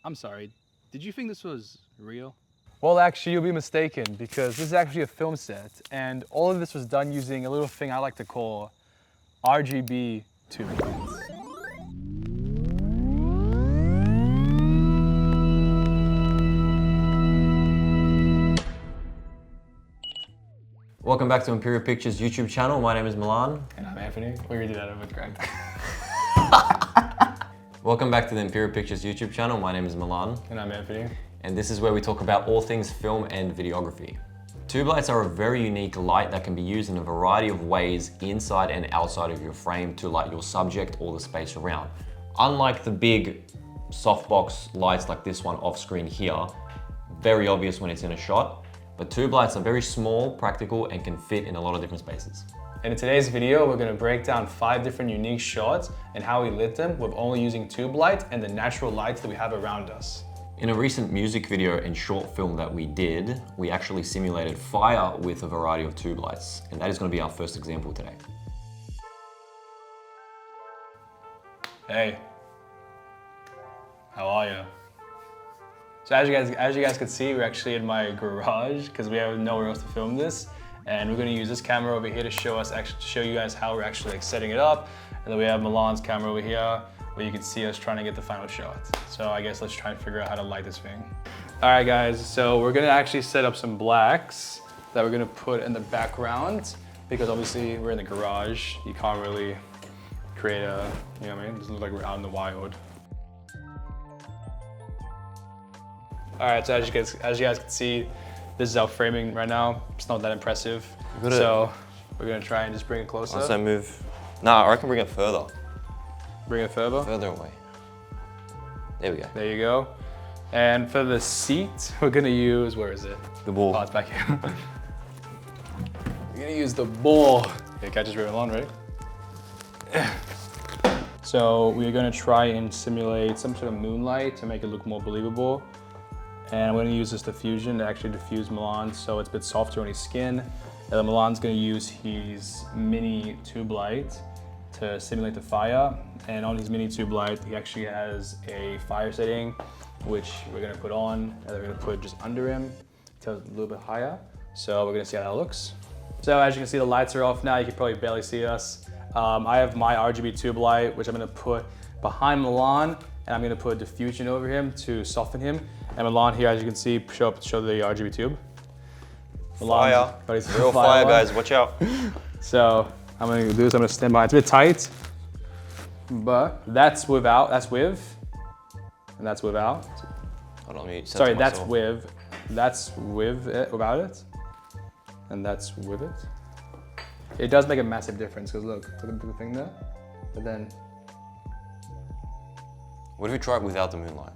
I'm sorry, did you think this was real? Well, actually, you'll be mistaken because this is actually a film set, and all of this was done using a little thing I like to call RGB tube lights. Welcome back to Empyrea Pictures YouTube channel. My name is Milan. And I'm Anthony. We're gonna do that with Greg. Welcome back to the Empyrea Pictures YouTube channel. My name is Milan. And I'm Anthony. And this is where we talk about all things film and videography. Tube lights are a very unique light that can be used in a variety of ways inside and outside of your frame to light your subject or the space around. Unlike the big softbox lights like this one off screen here, very obvious when it's in a shot, but tube lights are very small, practical, and can fit in a lot of different spaces. And in today's video, we're gonna break down 5 different unique shots and how we lit them with only using tube light and the natural lights that we have around us. In a recent music video and short film that we did, we actually simulated fire with a variety of tube lights, and that is going to be our first example today. Hey, how are you? So as you guys can see, we're actually in my garage because we have nowhere else to film this, and we're going to use this camera over here to show you guys how we're actually like setting it up, and then we have Milan's camera over here, where you can see us trying to get the final shot. So I guess let's try and figure out how to light this thing. All right guys, so we're gonna actually set up some blacks that we're gonna put in the background because obviously we're in the garage. You can't really create a, you know what I mean? It doesn't look like we're out in the wild. All right, so as you guys can see, this is our framing right now. It's not that impressive. So we're gonna try and just bring it closer. Once I move, nah, I reckon bring it further. Bring it further? Further away. There we go. There you go. And for the seat, we're gonna use, where is it? The ball. Oh, it's back here. We're gonna use the ball. Okay, catch this right along, ready? So we're gonna try and simulate some sort of moonlight to make it look more believable. And I'm gonna use this diffusion to actually diffuse Milan so it's a bit softer on his skin. And then Milan's gonna use his mini tube light to simulate the fire. And on his mini tube light, he actually has a fire setting, which we're gonna put on, and we're gonna put just under him till it's a little bit higher. So we're gonna see how that looks. So as you can see, the lights are off now. You can probably barely see us. I have my RGB tube light, which I'm gonna put behind Milan, and I'm gonna put diffusion over him to soften him. And Milan here, as you can see, show the RGB tube. Fire, real fire guys, watch out. So I'm gonna do this, I'm gonna stand by. It's a bit tight, but that's without, that's with, and that's without. Hold on, Sorry, that's with it, without it, and that's with it. It does make a massive difference, because look at the thing there, but then. What if we try it without the moonlight?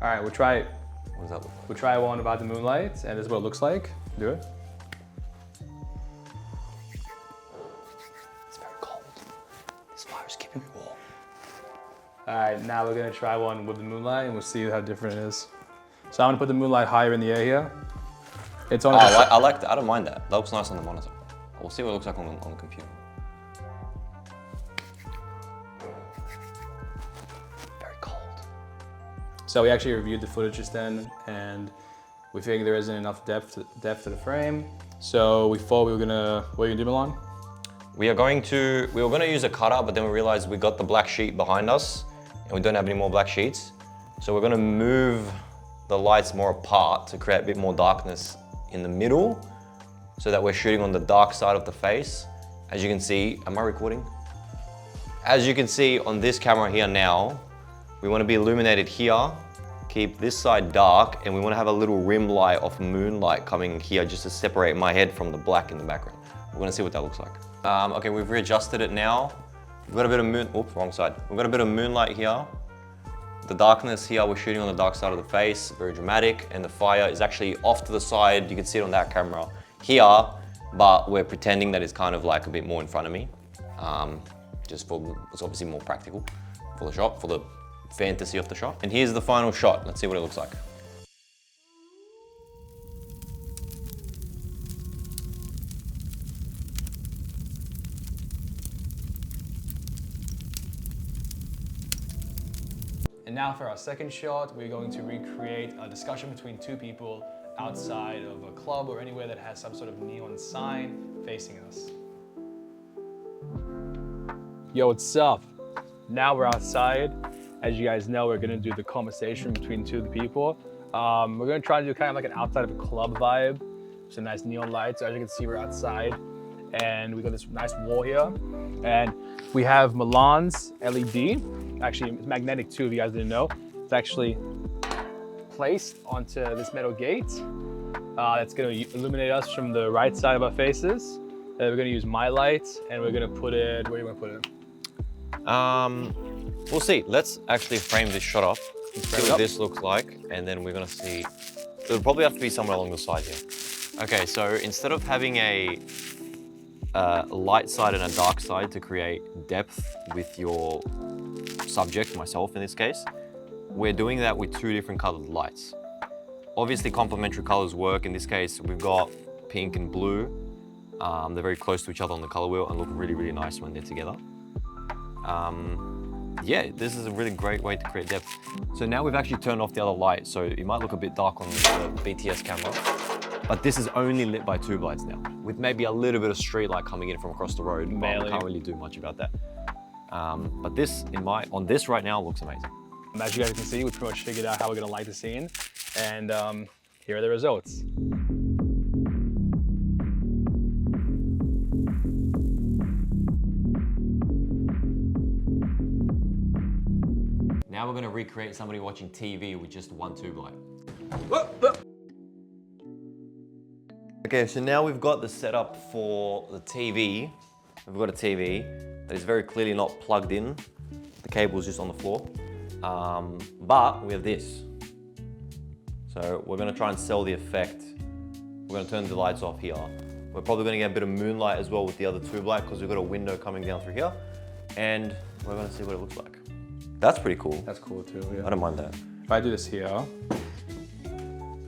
All right, we'll try it. What does that look like? We'll try one without the moonlight, and this is what it looks like. Do it. Keeping me warm. All right, now we're gonna try one with the moonlight and we'll see how different it is. So I'm gonna put the moonlight higher in the air here. It's on. I like that. I don't mind that. That looks nice on the monitor. We'll see what it looks like on the computer. Very cold. So we actually reviewed the footage just then, and we figured there isn't enough depth to the frame. So we thought we were gonna. What are you gonna do, Milan? We were going to use a cutter, but then we realized we got the black sheet behind us and we don't have any more black sheets. So we're gonna move the lights more apart to create a bit more darkness in the middle so that we're shooting on the dark side of the face. As you can see, am I recording? As you can see on this camera here now, we wanna be illuminated here, keep this side dark, and we wanna have a little rim light of moonlight coming here just to separate my head from the black in the background. We're gonna see what that looks like. Okay, we've readjusted it now. We've got a bit of oops, wrong side. We've got a bit of moonlight here. The darkness here, we're shooting on the dark side of the face, very dramatic, and the fire is actually off to the side. You can see it on that camera here, but we're pretending that it's kind of like a bit more in front of me. It's obviously more practical for the shot, for the fantasy of the shot. And here's the final shot. Let's see what it looks like. And now for our second shot, we're going to recreate a discussion between two people outside of a club or anywhere that has some sort of neon sign facing us. Yo, what's up? Now we're outside. As you guys know, we're gonna do the conversation between two of the people. We're gonna try to do kind of like an outside of a club vibe. Some nice neon lights. As you can see, we're outside. And we got this nice wall here. And we have Milan's LED. Actually, it's magnetic too, if you guys didn't know. It's actually placed onto this metal gate. That's gonna illuminate us from the right side of our faces. And we're gonna use my light, and we're gonna put it, where do you wanna put it? We'll see. Let's actually frame this shot up, see what this looks like, and then we're gonna see. It'll probably have to be somewhere along the side here. Okay, so instead of having a light side and a dark side to create depth with your subject, myself in this case, we're doing that with two different colored lights. Obviously complementary colors work. In this case, we've got pink and blue. They're very close to each other on the color wheel and look really, really nice when they're together. Yeah, this is a really great way to create depth. So now we've actually turned off the other light, so it might look a bit dark on the BTS camera, but this is only lit by tube lights now, with maybe a little bit of street light coming in from across the road, but we can't really do much about that. But this, on this right now, looks amazing. As you guys can see, we pretty much figured out how we're gonna light the scene, and here are the results. Now we're gonna recreate somebody watching TV with just one tube light. Okay, so now we've got the setup for the TV. We've got a TV that is very clearly not plugged in. The cable is just on the floor. But we have this. So we're gonna try and sell the effect. We're gonna turn the lights off here. We're probably gonna get a bit of moonlight as well with the other tube light because we've got a window coming down through here. And we're gonna see what it looks like. That's pretty cool. That's cool too, yeah. I don't mind that. If I do this here.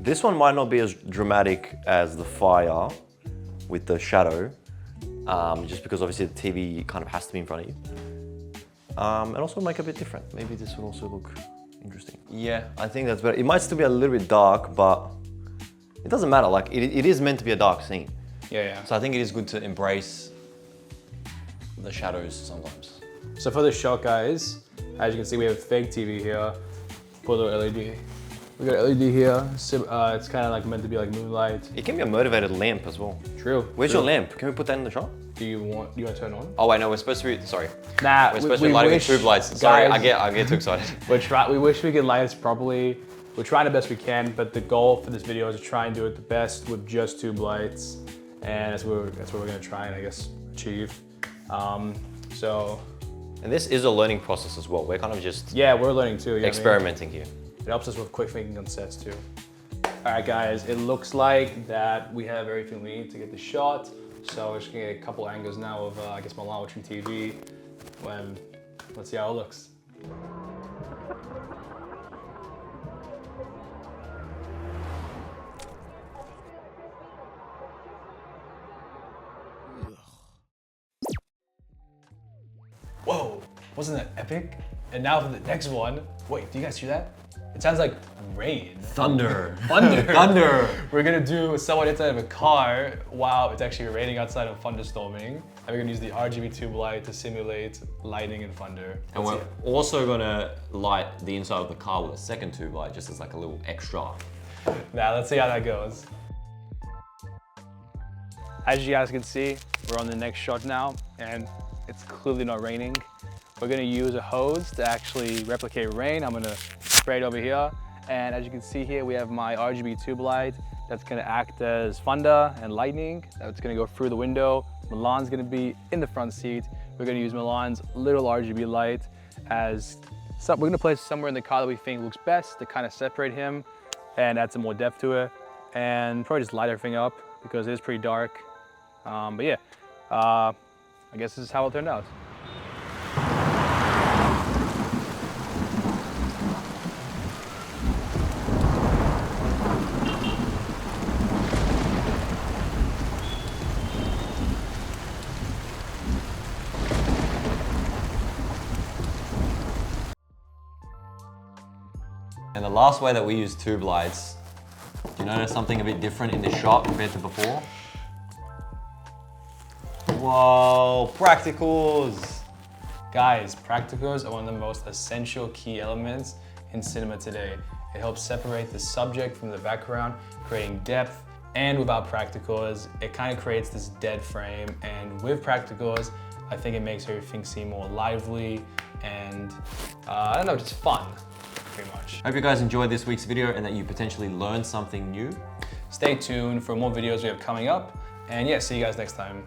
This one might not be as dramatic as the fire with the shadow, just because obviously the TV kind of has to be in front of you. And also make it a bit different. Maybe this will also look interesting. Yeah, I think that's better. It might still be a little bit dark, but it doesn't matter. Like it is meant to be a dark scene. Yeah, yeah. So I think it is good to embrace the shadows sometimes. So for this shot, guys, as you can see, we have a fake TV here. Put a little LED. We got LED here. So, it's kind of like meant to be like moonlight. It can be a motivated lamp as well. True. Where's your lamp? Can we put that in the shot? Do you want to turn on? Oh wait, no, we're supposed to be, sorry. Nah, we're supposed to be lighting with tube lights. Sorry, I get too excited. We wish we could light this properly. We're trying the best we can, but the goal for this video is to try and do it the best with just tube lights. And that's what we're gonna try and I guess achieve. And this is a learning process as well. We're kind of just we're learning too. experimenting here. It helps us with quick thinking on sets too. All right, guys, it looks like that we have everything we need to get the shot. So we're just gonna get a couple angles now of, I guess, Milan watching TV. Let's see how it looks. Whoa, wasn't that epic? And now for the next one. Wait, do you guys hear that? It sounds like rain. Thunder. Thunder. Thunder. We're gonna do someone inside of a car while it's actually raining outside and thunderstorming. And we're gonna use the RGB tube light to simulate lightning and thunder. And we're also gonna light the inside of the car with a second tube light, just as like a little extra. Now let's see how that goes. As you guys can see, we're on the next shot now, and it's clearly not raining. We're gonna use a hose to actually replicate rain. I'm gonna spray it over here. And as you can see here, we have my RGB tube light that's gonna act as thunder and lightning. That's gonna go through the window. Milan's gonna be in the front seat. We're gonna use Milan's little RGB light as we're gonna place somewhere in the car that we think looks best to kind of separate him and add some more depth to it. And probably just light everything up because it is pretty dark. But yeah, I guess this is how it turned out. And the last way that we use tube lights, do you notice something a bit different in this shot compared to before? Whoa, practicals! Guys, practicals are one of the most essential key elements in cinema today. It helps separate the subject from the background, creating depth, and without practicals, it kind of creates this dead frame. And with practicals, I think it makes everything seem more lively and, I don't know, just fun, pretty much. Hope you guys enjoyed this week's video and that you potentially learned something new. Stay tuned for more videos we have coming up. And yeah, see you guys next time.